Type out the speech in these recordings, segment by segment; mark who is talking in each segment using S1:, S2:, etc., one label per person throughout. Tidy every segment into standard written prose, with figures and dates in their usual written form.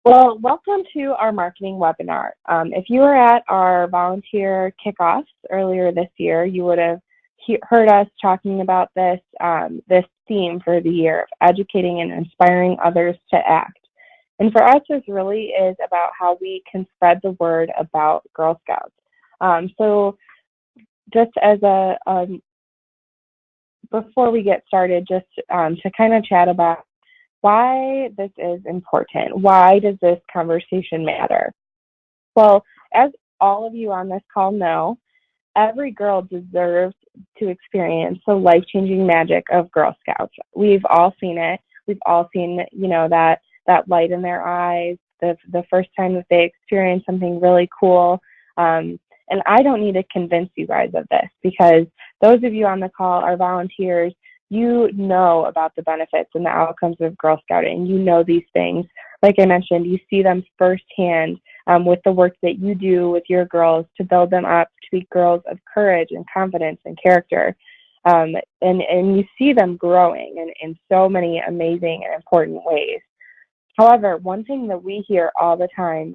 S1: Well, welcome to our marketing webinar. If you were at our volunteer kickoffs earlier this year, you would have heard us talking about this theme for the year of educating and inspiring others to act. And for us, this really is about how we can spread the word about Girl Scouts. So just as before we get started, just to kind of chat about why this is important. Why does this conversation matter? Well, as all of you on this call know, every girl deserves to experience the life-changing magic of Girl Scouts. We've all seen it. We've all seen, that light in their eyes, the first time that they experience something really cool. And I don't need to convince you guys of this, because those of you on the call are volunteers. You know about the benefits and the outcomes of Girl Scouting. You know these things. Like I mentioned, you see them firsthand with the work that you do with your girls to build them up to be girls of courage and confidence and character. And you see them growing in so many amazing and important ways. However, one thing that we hear all the time,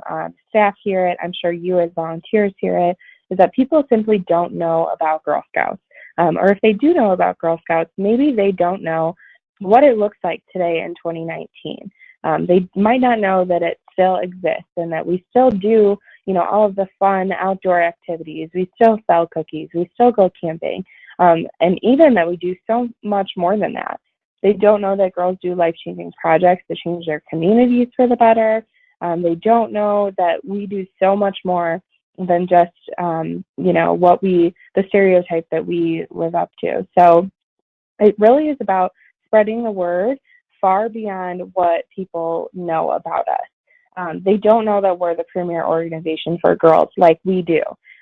S1: staff hear it, I'm sure you as volunteers hear it, is that people simply don't know about Girl Scouts. Or if they do know about Girl Scouts, maybe they don't know what it looks like today in 2019. They might not know that it still exists and that we still do, all of the fun outdoor activities. We still sell cookies. We still go camping. And even that we do so much more than that. They don't know that girls do life-changing projects to change their communities for the better. They don't know that we do so much more than just, the stereotype that we live up to. So it really is about spreading the word far beyond what people know about us. They don't know that we're the premier organization for girls like we do.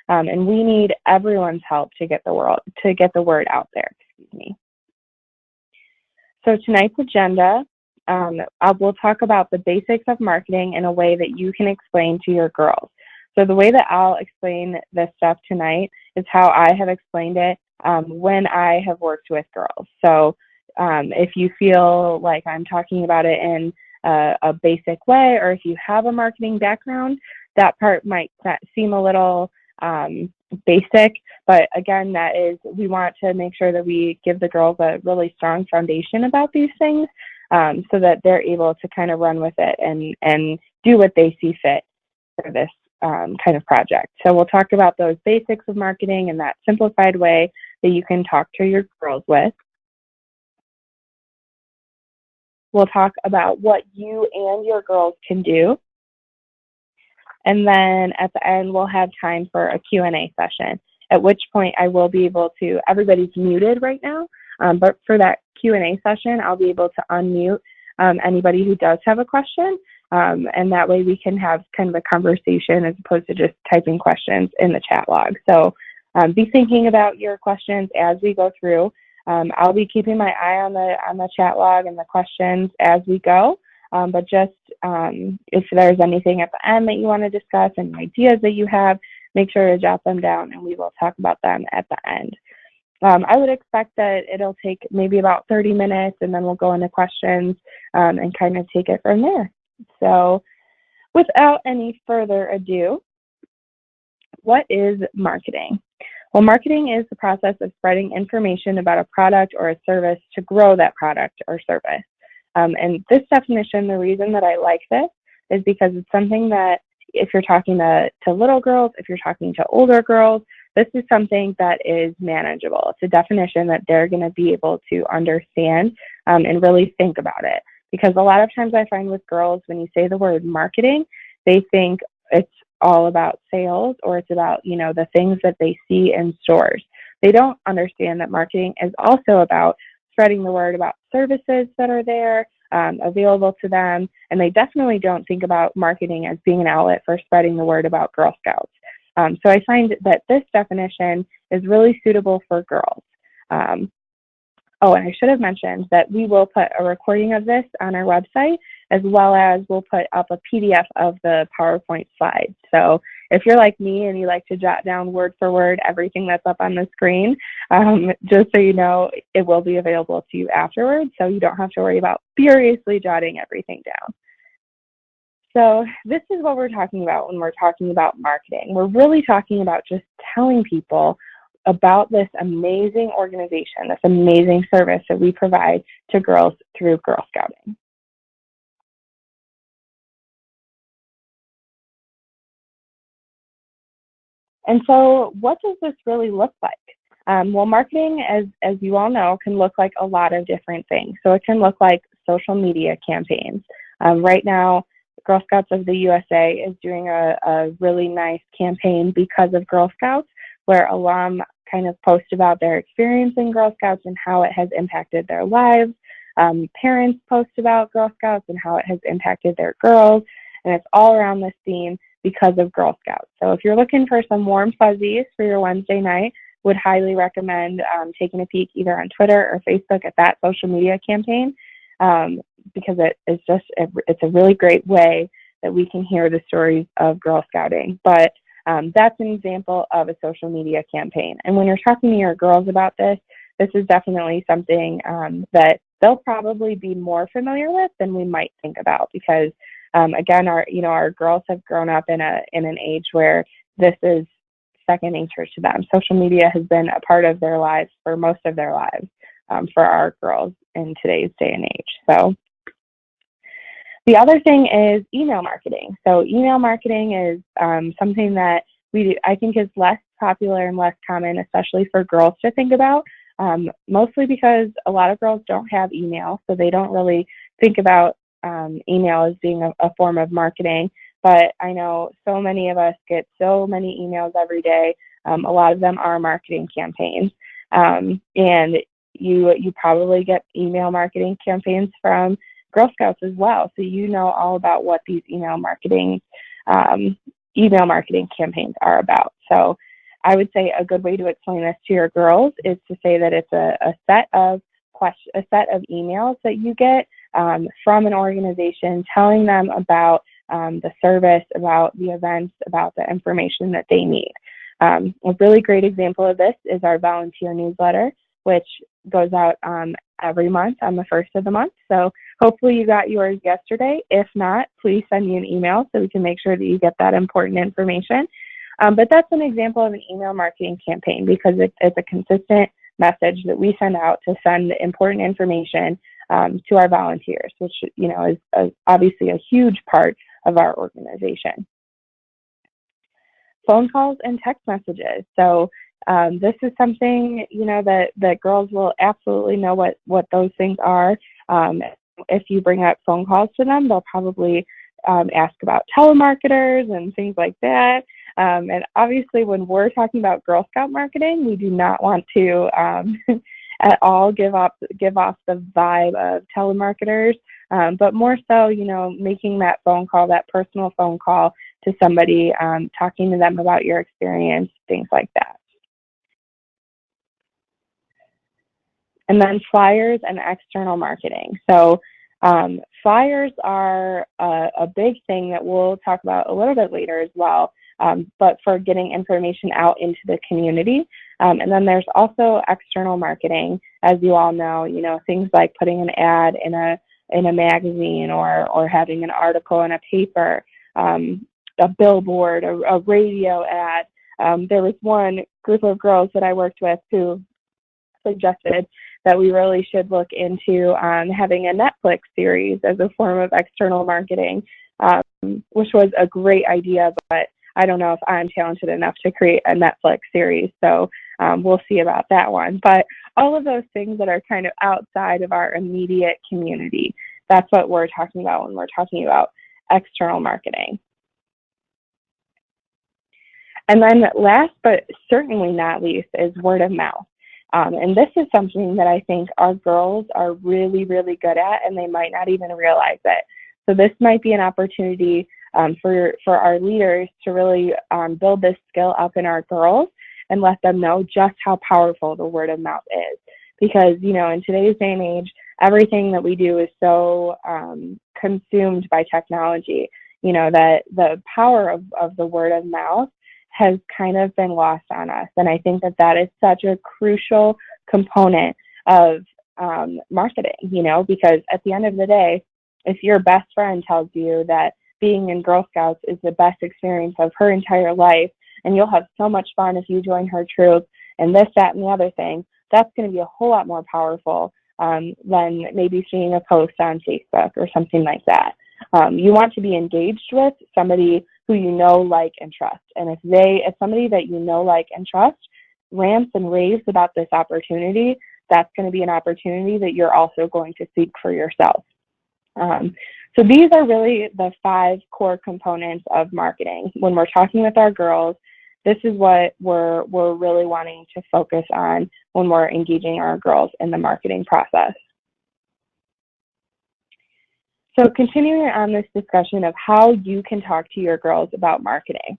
S1: And we need everyone's help to get the word out there. Excuse me. So tonight's agenda, we'll talk about the basics of marketing in a way that you can explain to your girls. So the way that I'll explain this stuff tonight is how I have explained it when I have worked with girls. So if you feel like I'm talking about it in a basic way, or if you have a marketing background, that part might seem a little basic, but again, that is, we want to make sure that we give the girls a really strong foundation about these things so that they're able to kind of run with it and do what they see fit for this kind of project. So we'll talk about those basics of marketing in that simplified way that you can talk to your girls with. We'll talk about what you and your girls can do. And then at the end, we'll have time for a Q&A session, at which point I will be able to, everybody's muted right now, but for that Q&A session, I'll be able to unmute anybody who does have a question. And that way we can have kind of a conversation as opposed to just typing questions in the chat log. So be thinking about your questions as we go through. I'll be keeping my eye on the chat log and the questions as we go. But just if there's anything at the end that you want to discuss, any ideas that you have, make sure to jot them down and we will talk about them at the end. I would expect that it'll take maybe about 30 minutes and then we'll go into questions and kind of take it from there. So without any further ado, what is marketing? Well, marketing is the process of spreading information about a product or a service to grow that product or service. And this definition, the reason that I like this is because it's something that if you're talking to little girls, if you're talking to older girls, this is something that is manageable. It's a definition that they're going to be able to understand and really think about it. Because a lot of times I find with girls, when you say the word marketing, they think it's all about sales or it's about, the things that they see in stores. They don't understand that marketing is also about spreading the word about services that are there, available to them. And they definitely don't think about marketing as being an outlet for spreading the word about Girl Scouts. So I find that this definition is really suitable for girls. And I should have mentioned that we will put a recording of this on our website, as well as we'll put up a PDF of the PowerPoint slides. So if you're like me and you like to jot down word for word everything that's up on the screen, just so you know, it will be available to you afterwards, so you don't have to worry about furiously jotting everything down. So this is what we're talking about when we're talking about marketing. We're really talking about just telling people about this amazing organization, this amazing service that we provide to girls through Girl Scouting. And so what does this really look like? Well, marketing, as you all know, can look like a lot of different things. So it can look like social media campaigns. Right now, Girl Scouts of the USA is doing a really nice campaign because of Girl Scouts, where alum kind of post about their experience in Girl Scouts and how it has impacted their lives. Parents post about Girl Scouts and how it has impacted their girls. And it's all around this theme because of Girl Scouts. So if you're looking for some warm fuzzies for your Wednesday night, would highly recommend taking a peek either on Twitter or Facebook at that social media campaign, because it's a really great way that we can hear the stories of Girl Scouting. But that's an example of a social media campaign. And when you're talking to your girls about this is definitely something that they'll probably be more familiar with than we might think about, because again, our girls have grown up in an age where this is second nature to them. Social media has been a part of their lives for most of their lives, for our girls in today's day and age. So the other thing is email marketing. So email marketing is something that I think is less popular and less common, especially for girls to think about, mostly because a lot of girls don't have email, so they don't really think about email as being a form of marketing. But I know so many of us get so many emails every day. A lot of them are marketing campaigns. And you probably get email marketing campaigns from Girl Scouts as well. So you know all about what these email marketing campaigns are about. So I would say a good way to explain this to your girls is to say that it's a set of emails that you get from an organization telling them about the service, about the events, about the information that they need. A really great example of this is our volunteer newsletter, which goes out every month on the first of the month. So hopefully you got yours yesterday. If not, please send me an email so we can make sure that you get that important information. But that's an example of an email marketing campaign, because it's a consistent message that we send out to send important information to our volunteers, which is obviously a huge part of our organization. Phone calls and text messages. So this is something that girls will absolutely know what those things are. If you bring up phone calls to them, they'll probably ask about telemarketers and things like that. And obviously, when we're talking about Girl Scout marketing, we do not want to at all give off the vibe of telemarketers, but more so, making that phone call, that personal phone call to somebody, talking to them about your experience, things like that. And then flyers and external marketing. So flyers are a big thing that we'll talk about a little bit later as well, but for getting information out into the community. And then there's also external marketing, as you all know, things like putting an ad in a magazine or having an article in a paper, a billboard, a radio ad. There was one group of girls that I worked with who suggested that we really should look into having a Netflix series as a form of external marketing, which was a great idea, but I don't know if I'm talented enough to create a Netflix series, so we'll see about that one. But all of those things that are kind of outside of our immediate community, that's what we're talking about when we're talking about external marketing. And then last but certainly not least is word of mouth. And this is something that I think our girls are really, really good at, and they might not even realize it. So this might be an opportunity for our leaders to really build this skill up in our girls and let them know just how powerful the word of mouth is. Because, in today's day and age, everything that we do is so consumed by technology, that the power of the word of mouth has kind of been lost on us. And I think that is such a crucial component of marketing, because at the end of the day, if your best friend tells you that being in Girl Scouts is the best experience of her entire life, and you'll have so much fun if you join her troop, and this, that, and the other thing, that's going to be a whole lot more powerful than maybe seeing a post on Facebook or something like that. You want to be engaged with somebody who you know, like, and trust. And if somebody that you know, like, and trust rants and raves about this opportunity, that's going to be an opportunity that you're also going to seek for yourself. So these are really the 5 core components of marketing. When we're talking with our girls, this is what we're really wanting to focus on when we're engaging our girls in the marketing process. So continuing on this discussion of how you can talk to your girls about marketing.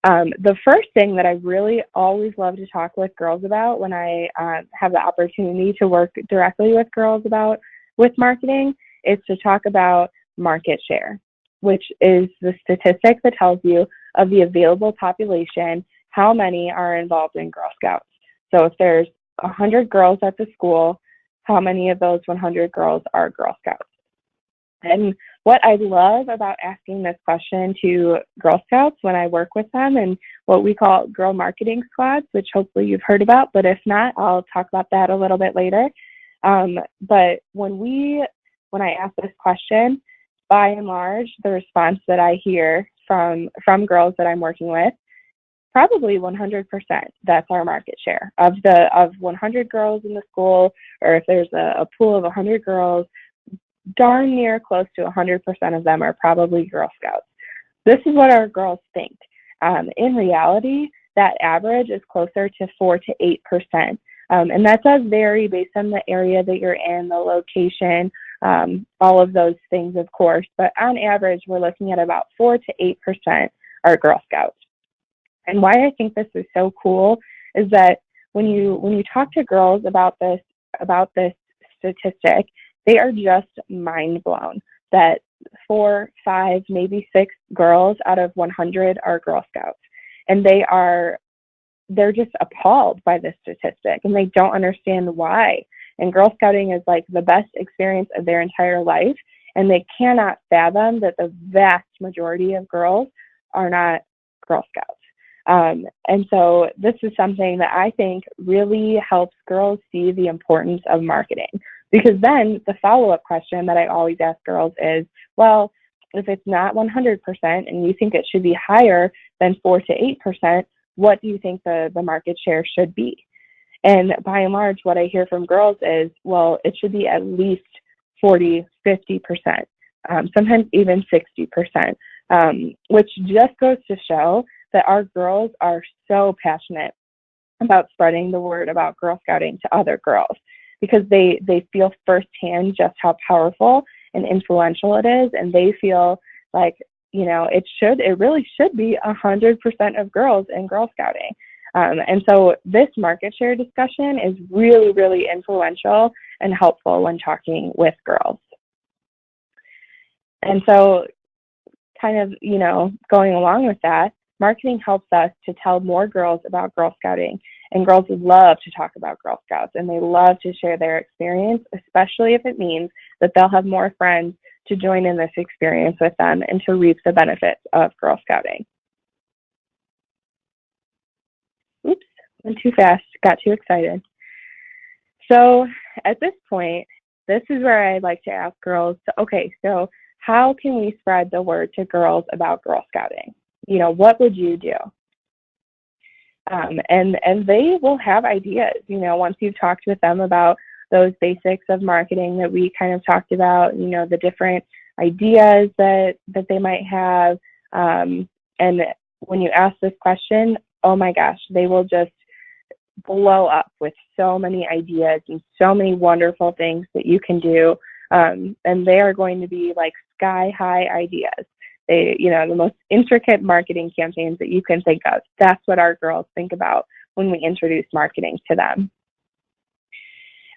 S1: The first thing that I really always love to talk with girls about when I have the opportunity to work directly with girls with marketing is to talk about market share, which is the statistic that tells you of the available population, how many are involved in Girl Scouts. So if there's 100 girls at the school, how many of those 100 girls are Girl Scouts? And what I love about asking this question to Girl Scouts when I work with them and what we call girl marketing squads, which hopefully you've heard about, but if not, I'll talk about that a little bit later. But when I ask this question, by and large, the response that I hear from girls that I'm working with, probably 100%, that's our market share. Of 100 girls in the school, or if there's a pool of 100 girls, darn near close to 100% of them are probably Girl Scouts. This is what our girls think. In reality, that average is closer to 4 to 8%. And that does vary based on the area that you're in, the location, all of those things, of course. But on average, we're looking at about 4 to 8% are Girl Scouts. And why I think this is so cool is that when you talk to girls about this statistic, they are just mind blown that 4, 5, maybe 6 girls out of 100 are Girl Scouts. And they're just appalled by this statistic, and they don't understand why. And Girl Scouting is like the best experience of their entire life, and they cannot fathom that the vast majority of girls are not Girl Scouts. And so this is something that I think really helps girls see the importance of marketing. Because then the follow-up question that I always ask girls is, well, if it's not 100% and you think it should be higher than 4 to 8%, what do you think the market share should be? And by and large, what I hear from girls is, well, it should be at least 40, 50%, sometimes even 60%, which just goes to show that our girls are so passionate about spreading the word about Girl Scouting to other girls, because they feel firsthand just how powerful and influential it is, and they feel like, it really should be 100% of girls in Girl Scouting. And so this market share discussion is really, really influential and helpful when talking with girls. And so kind of, going along with that, marketing helps us to tell more girls about Girl Scouting. And girls love to talk about Girl Scouts, and they love to share their experience, especially if it means that they'll have more friends to join in this experience with them and to reap the benefits of Girl Scouting. Oops, went too fast, got too excited. So at this point, this is where I like to ask girls, so how can we spread the word to girls about Girl Scouting? What would you do? And they will have ideas, once you've talked with them about those basics of marketing that we kind of talked about, the different ideas that they might have. And when you ask this question, oh my gosh, they will just blow up with so many ideas and so many wonderful things that you can do. And they are going to be like sky high ideas. The most intricate marketing campaigns that you can think of. That's what our girls think about when we introduce marketing to them.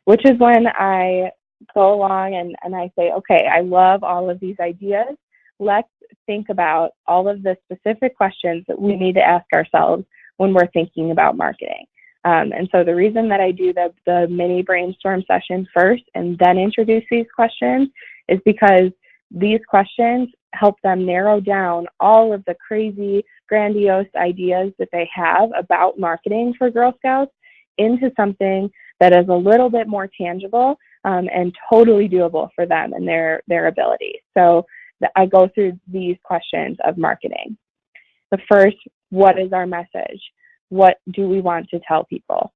S1: Which is when I go along and I say, okay, I love all of these ideas. Let's think about all of the specific questions that we need to ask ourselves when we're thinking about marketing. And so the reason that I do the mini brainstorm session first and then introduce these questions is because these questions help them narrow down all of the crazy, grandiose ideas that they have about marketing for Girl Scouts into something that is a little bit more tangible and totally doable for them and their abilities. So I go through these questions of marketing. The first, what is our message? What do we want to tell people?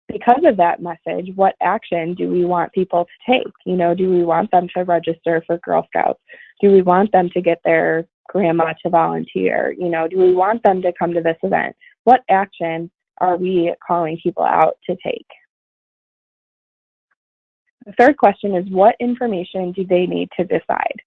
S1: Because of that message, what action do we want people to take? Do we want them to register for Girl Scouts? Do we want them to get their grandma to volunteer? Do we want them to come to this event? What action are we calling people out to take? The third question is, what information do they need to decide?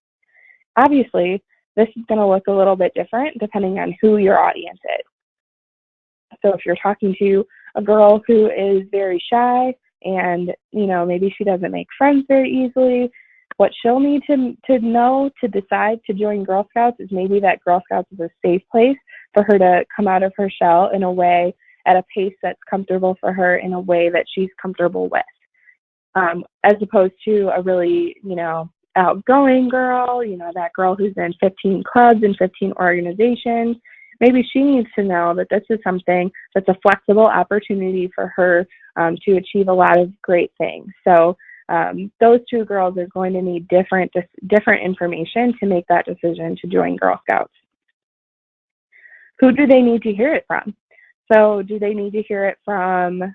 S1: Obviously, this is going to look a little bit different depending on who your audience is. So if you're talking to a girl who is very shy and, maybe she doesn't make friends very easily, what she'll need to know to decide to join Girl Scouts is maybe that Girl Scouts is a safe place for her to come out of her shell in a way, at a pace that's comfortable for her, in a way that she's comfortable with. As opposed to a really, outgoing girl, that girl who's in 15 clubs and 15 organizations. Maybe she needs to know that this is something that's a flexible opportunity for her to achieve a lot of great things. So those two girls are going to need different information to make that decision to join Girl Scouts. Who do they need to hear it from? So do they need to hear it from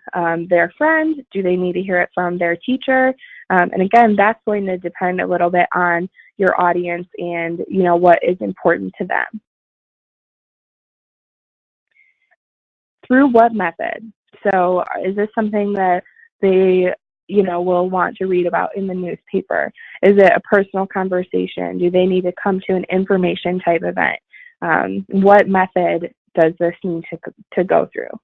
S1: their friend? Do they need to hear it from their teacher? And again, that's going to depend a little bit on your audience and, what is important to them. Through what method? So is this something that they, will want to read about in the newspaper? Is it a personal conversation? Do they need to come to an information type event? What method does this need to go through?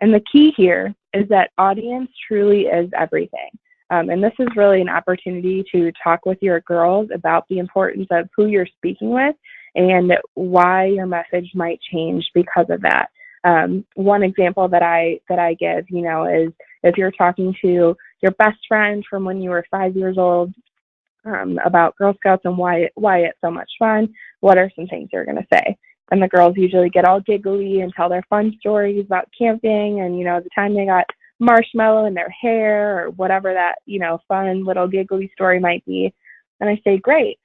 S1: And the key here is that audience truly is everything. And this is really an opportunity to talk with your girls about the importance of who you're speaking with and why your message might change because of that. One example that I give, is if you're talking to your best friend from when you were 5 years old about Girl Scouts and why it's so much fun, what are some things you're going to say? And the girls usually get all giggly and tell their fun stories about camping and, the time they got marshmallow in their hair or whatever that, fun little giggly story might be. And I say, great.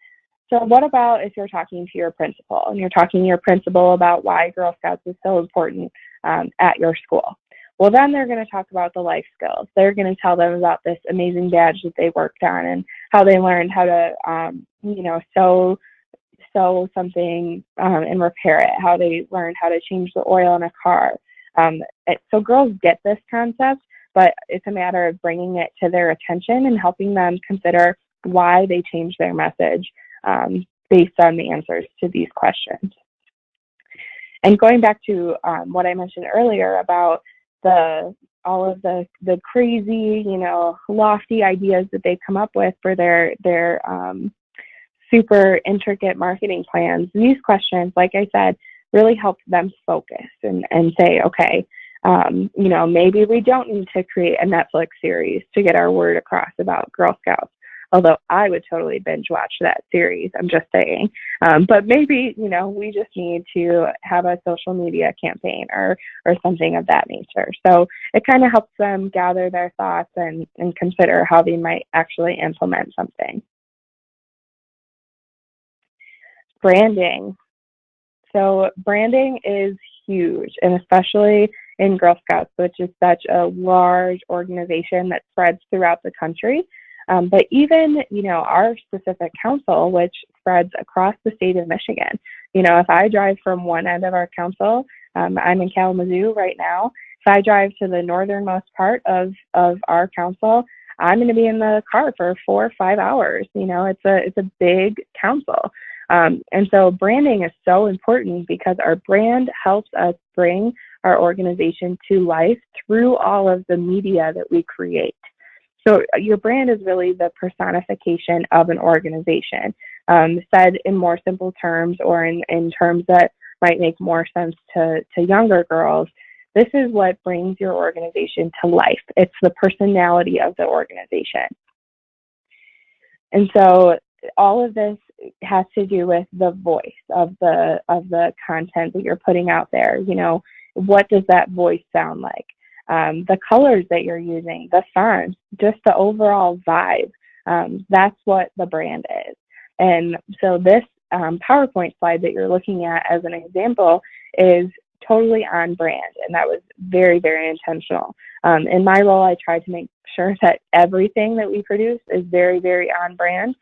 S1: So what about if you're talking to your principal and you're talking to your principal about why Girl Scouts is so important at your school? Well, then they're going to talk about the life skills. They're going to tell them about this amazing badge that they worked on and how they learned how to, sew something and repair it, how they learned how to change the oil in a car. So girls get this concept, but it's a matter of bringing it to their attention and helping them consider why they changed their message based on the answers to these questions. And going back to what I mentioned earlier about all of the crazy, lofty ideas that they come up with for their super intricate marketing plans, these questions, like I said, really help them focus and say, okay, maybe we don't need to create a Netflix series to get our word across about Girl Scouts. Although I would totally binge watch that series, I'm just saying. But maybe, we just need to have a social media campaign or something of that nature. So it kind of helps them gather their thoughts and consider how they might actually implement something. Branding. So branding is huge, and especially in Girl Scouts, which is such a large organization that spreads throughout the country. But even, our specific council, which spreads across the state of Michigan, if I drive from one end of our council, I'm in Kalamazoo right now. If I drive to the northernmost part of our council, I'm going to be in the car for 4 or 5 hours. It's a big council. And so branding is so important because our brand helps us bring our organization to life through all of the media that we create. So your brand is really the personification of an organization. Said in more simple terms or in terms that might make more sense to younger girls, this is what brings your organization to life. It's the personality of the organization. And so all of this has to do with the voice of the content that you're putting out there. You know, what does that voice sound like? The colors that you're using, the fonts, just the overall vibe. That's what the brand is. And so this PowerPoint slide that you're looking at as an example is totally on brand, and that was very, very intentional. In my role, I try to make sure that everything that we produce is very, very on brand,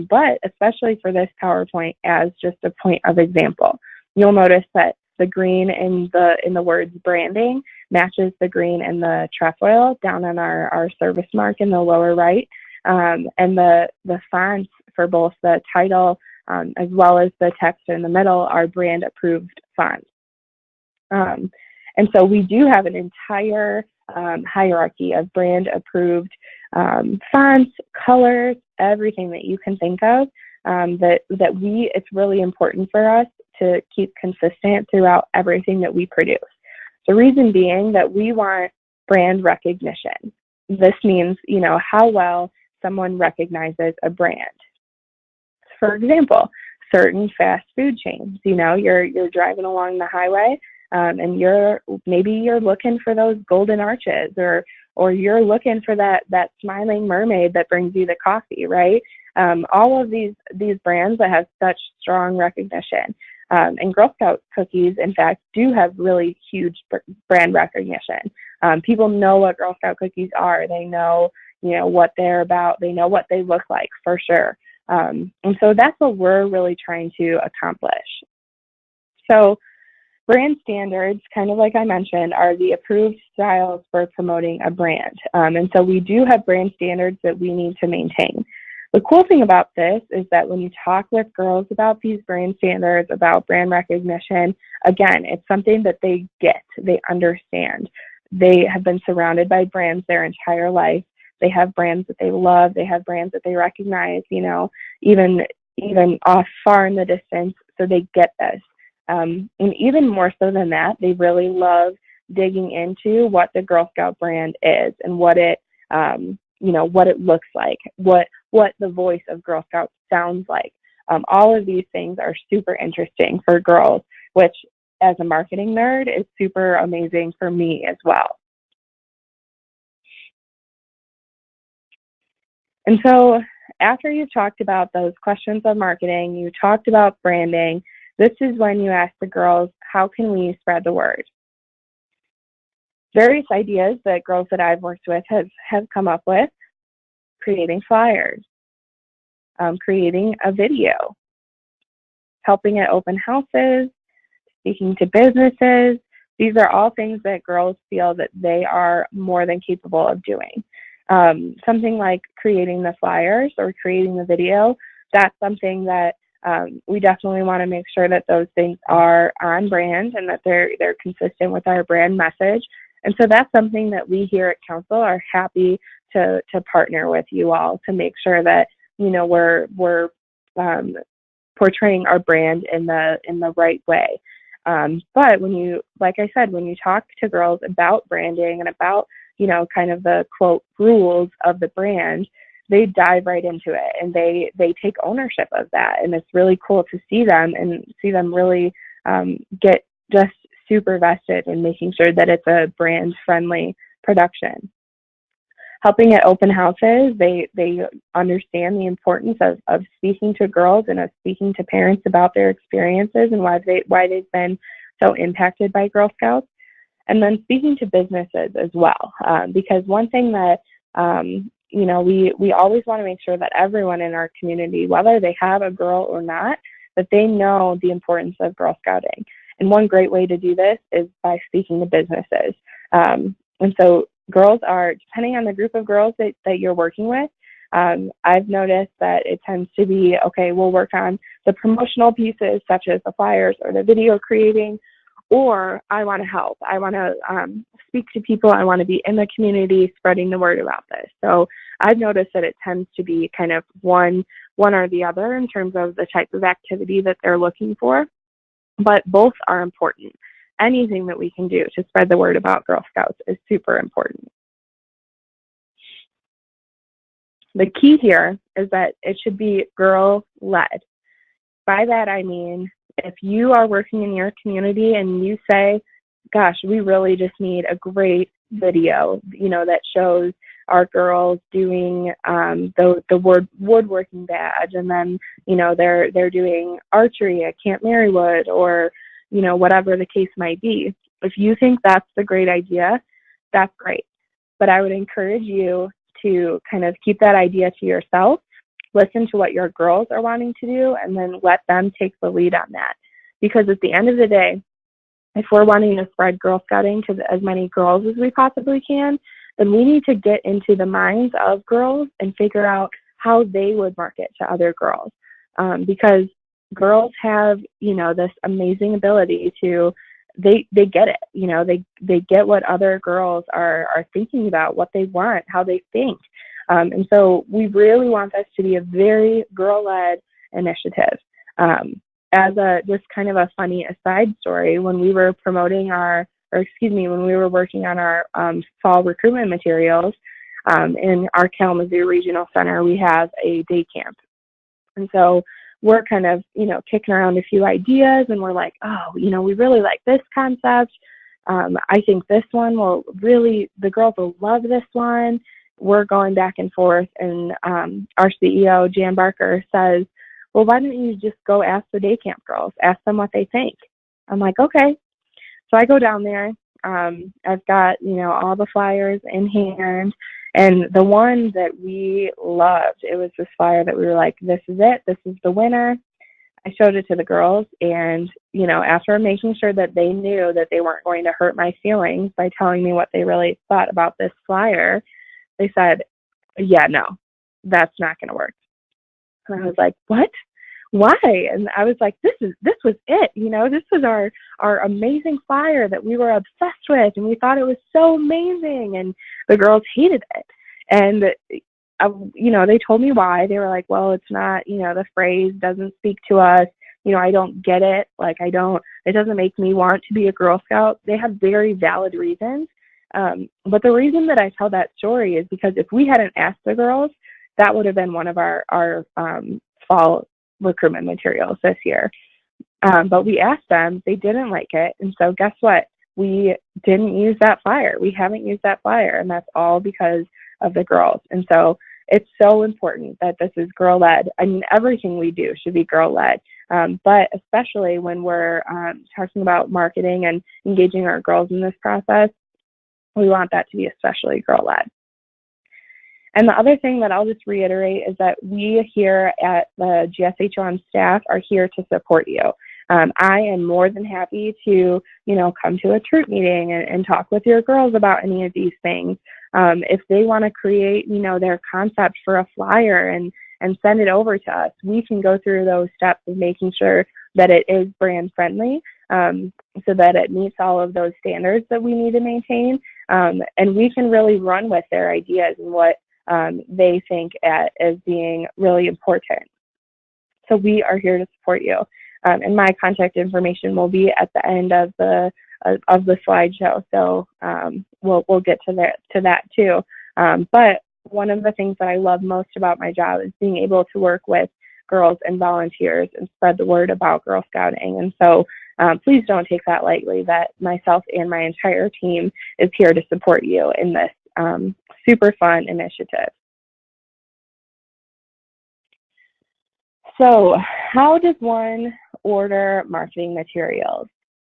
S1: but especially for this PowerPoint as just a point of example. You'll notice that the green in the words branding matches the green in the trefoil down on our service mark in the lower right, and the fonts for both the title as well as the text in the middle are brand approved fonts. And so we do have an entire hierarchy of brand approved fonts, colors, everything that you can think of, it's really important for us to keep consistent throughout everything that we produce. The reason being that we want brand recognition. This means, you know, how well someone recognizes a brand. For example, certain fast food chains, you know, you're driving along the highway, and maybe you're looking for those golden arches, or you're looking for that smiling mermaid that brings you the coffee, right? All of these brands that have such strong recognition. And Girl Scout cookies, in fact, do have really huge brand recognition. People know what Girl Scout cookies are. They know, you know, what they're about. They know what they look like for sure. And so that's what we're really trying to accomplish. So brand standards, kind of like I mentioned, are the approved styles for promoting a brand. And so we do have brand standards that we need to maintain. The cool thing about this is that when you talk with girls about these brand standards, about brand recognition, again, it's something that they get, they understand. They have been surrounded by brands their entire life. They have brands that they love. They have brands that they recognize, you know, even off far in the distance. So they get this. And even more so than that, they really love digging into what the Girl Scout brand is and what it, you know, what it looks like, what the voice of Girl Scout sounds like. All of these things are super interesting for girls, which as a marketing nerd is super amazing for me as well. And so after you've talked about those questions of marketing, you talked about branding, this is when you ask the girls, how can we spread the word? Various ideas that girls that I've worked with have come up with: creating flyers, creating a video, helping at open houses, speaking to businesses. These are all things that girls feel that they are more than capable of doing. Something like creating the flyers or creating the video, that's something that we definitely want to make sure that those things are on brand and that they're consistent with our brand message. And so that's something that we here at Council are happy to partner with you all to make sure that, you know, we're portraying our brand in the right way. But when you, like I said, when you talk to girls about branding and about, you know, kind of the quote rules of the brand, they dive right into it and they take ownership of that. And it's really cool to see them really get just super vested in making sure that it's a brand friendly production. Helping at open houses, they understand the importance of speaking to girls and of speaking to parents about their experiences and why they've been so impacted by Girl Scouts. And then speaking to businesses as well, because one thing that you know, we always want to make sure that everyone in our community, whether they have a girl or not, that they know the importance of Girl Scouting. And one great way to do this is by speaking to businesses. And so girls are, depending on the group of girls that you're working with, I've noticed that it tends to be, okay, we'll work on the promotional pieces such as the flyers or the video creating, or I want to help. I want to speak to people. I want to be in the community spreading the word about this. So I've noticed that it tends to be kind of one or the other in terms of the type of activity that they're looking for, but both are important. Anything that we can do to spread the word about Girl Scouts is super important. The key here is that it should be girl-led. By that, I mean, if you are working in your community and you say, gosh, we really just need a great video, that shows our girls doing the woodworking badge, and then, they're doing archery at Camp Marywood, or, whatever the case might be. If you think that's the great idea, that's great. But I would encourage you to kind of keep that idea to yourself, listen to what your girls are wanting to do, and then let them take the lead on that. Because at the end of the day, if we're wanting to spread Girl Scouting to as many girls as we possibly can, then we need to get into the minds of girls and figure out how they would market to other girls. Because girls have, this amazing ability to, they get it, they get what other girls are thinking about, what they want, how they think. And so we really want this to be a very girl-led initiative. As just kind of a funny aside story, when we were when we were working on our fall recruitment materials in our Kalamazoo Regional Center, we have a day camp. And so we're kind of, kicking around a few ideas, and we're like, oh, we really like this concept. I think this one the girls will love this one. We're going back and forth, and our CEO, Jan Barker, says, well, why don't you just go ask the day camp girls, ask them what they think? I'm like, okay. So I go down there. I've got, all the flyers in hand, and the one that we loved, it was this flyer that we were like, this is it. This is the winner. I showed it to the girls, and, after making sure that they knew that they weren't going to hurt my feelings by telling me what they really thought about this flyer, they said, yeah, no, that's not going to work. And I was like, what? Why? And I was like, this was it. This was our amazing flyer that we were obsessed with, and we thought it was so amazing. And the girls hated it. And, they told me why. They were like, well, it's not, the phrase doesn't speak to us. I don't get it. It doesn't make me want to be a Girl Scout. They have very valid reasons. But the reason that I tell that story is because if we hadn't asked the girls, that would have been one of our fall recruitment materials this year. But we asked them, they didn't like it. And so guess what? We didn't use that flyer. We haven't used that flyer, and that's all because of the girls. And so it's so important that this is girl-led. I mean, everything we do should be girl-led. But especially when we're talking about marketing and engaging our girls in this process, we want that to be especially girl-led. And the other thing that I'll just reiterate is that we here at the gshom staff are here to support you. I am more than happy to, come to a troop meeting and talk with your girls about any of these things. If they want to create, their concept for a flyer and send it over to us, we can go through those steps of making sure that it is brand friendly, so that it meets all of those standards that we need to maintain. And we can really run with their ideas and what they think as being really important. So we are here to support you. And my contact information will be at the end of the slideshow. So we'll get to that too. But one of the things that I love most about my job is being able to work with girls and volunteers and spread the word about Girl Scouting. And so please don't take that lightly, that myself and my entire team is here to support you in this super fun initiative. So how does one order marketing materials?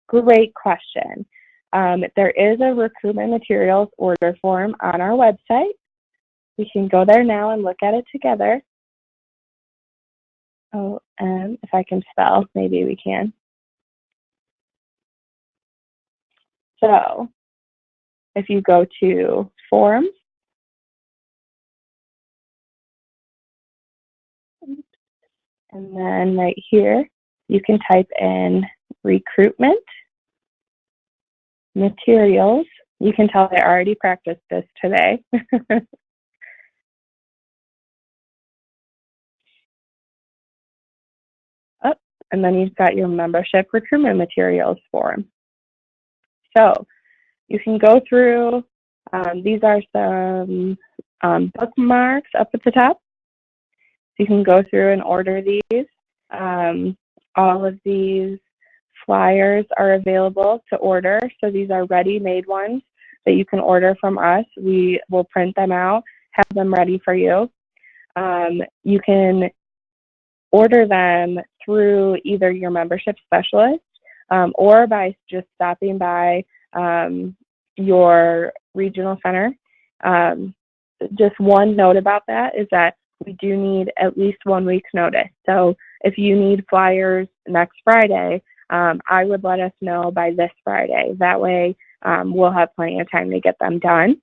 S1: Great question. There is a recruitment materials order form on our website. We can go there now and look at it together. Oh, if I can spell, maybe we can. So if you go to forms, and then right here, you can type in recruitment materials. You can tell I already practiced this today. Oh, and then you've got your membership recruitment materials form. So you can go through, these are some bookmarks up at the top. So you can go through and order these. All of these flyers are available to order. So these are ready-made ones that you can order from us. We will print them out, have them ready for you. You can order them through either your membership specialist or by just stopping by your regional center. Just one note about that is that we do need at least 1 week's notice. So if you need flyers next Friday, I would let us know by this Friday. That way we'll have plenty of time to get them done.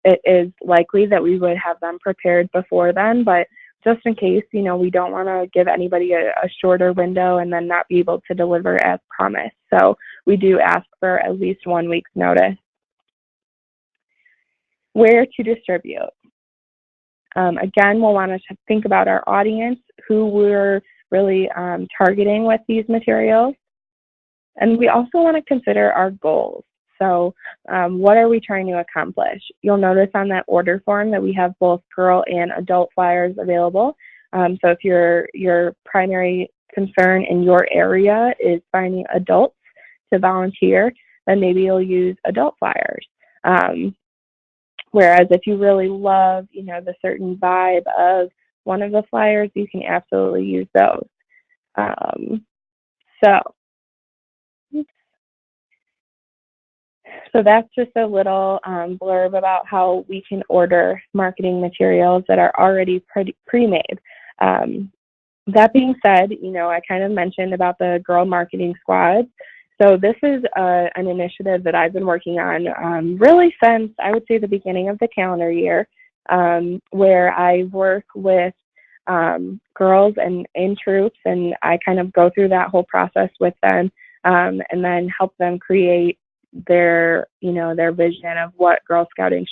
S1: It is likely that we would have them prepared before then, but just in case, we don't want to give anybody a shorter window and then not be able to deliver as promised. So we do ask for at least 1 week's notice. Where to distribute? Again, we'll want to think about our audience, who we're really targeting with these materials. And we also want to consider our goals. So what are we trying to accomplish? You'll notice on that order form that we have both girl and adult flyers available. So if your primary concern in your area is finding adults to volunteer, then maybe you'll use adult flyers. Whereas if you really love, the certain vibe of one of the flyers, you can absolutely use those. So that's just a little blurb about how we can order marketing materials that are already pre-made. That being said, I kind of mentioned about the Girl Marketing Squad. So this is an initiative that I've been working on really since, I would say, the beginning of the calendar year, where I work with girls and in troops, and I kind of go through that whole process with them and then help them create their vision of what Girl Scouting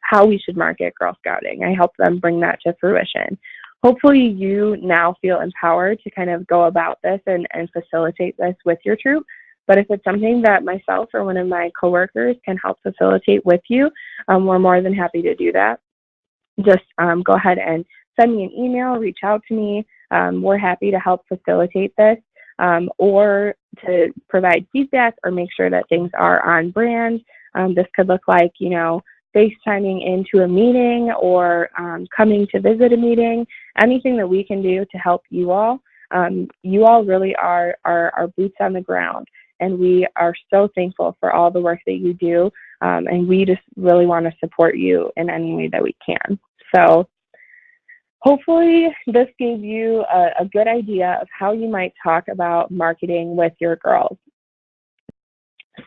S1: how we should market Girl Scouting. I help them bring that to fruition. Hopefully you now feel empowered to kind of go about this and facilitate this with your troop. But if it's something that myself or one of my coworkers can help facilitate with you, we're more than happy to do that. Just go ahead and send me an email, reach out to me. We're happy to help facilitate this or to provide feedback or make sure that things are on brand. This could look like, FaceTiming into a meeting or coming to visit a meeting, anything that we can do to help you all. You all really are our boots on the ground, and we are so thankful for all the work that you do, and we just really want to support you in any way that we can. So hopefully this gave you a good idea of how you might talk about marketing with your girls.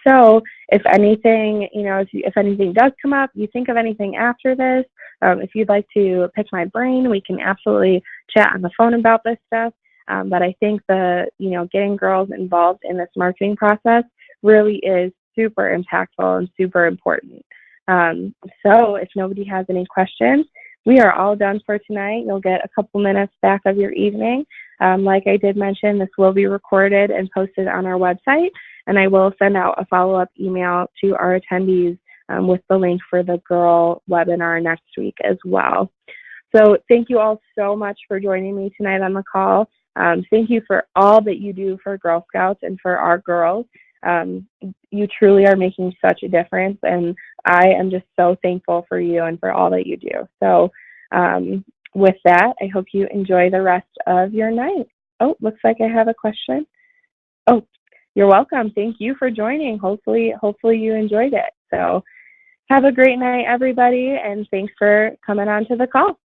S1: So if anything, if anything does come up, you think of anything after this, if you'd like to pick my brain, we can absolutely chat on the phone about this stuff. But I think getting girls involved in this marketing process really is super impactful and super important. So if nobody has any questions, we are all done for tonight. You'll get a couple minutes back of your evening. Like I did mention, this will be recorded and posted on our website, and I will send out a follow-up email to our attendees with the link for the Girl webinar next week as well. So thank you all so much for joining me tonight on the call. Thank you for all that you do for Girl Scouts and for our girls. You truly are making such a difference, and I am just so thankful for you and for all that you do. So with that, I hope you enjoy the rest of your night. Oh, looks like I have a question. Oh, you're welcome. Thank you for joining. Hopefully you enjoyed it. So have a great night, everybody, and thanks for coming on to the call.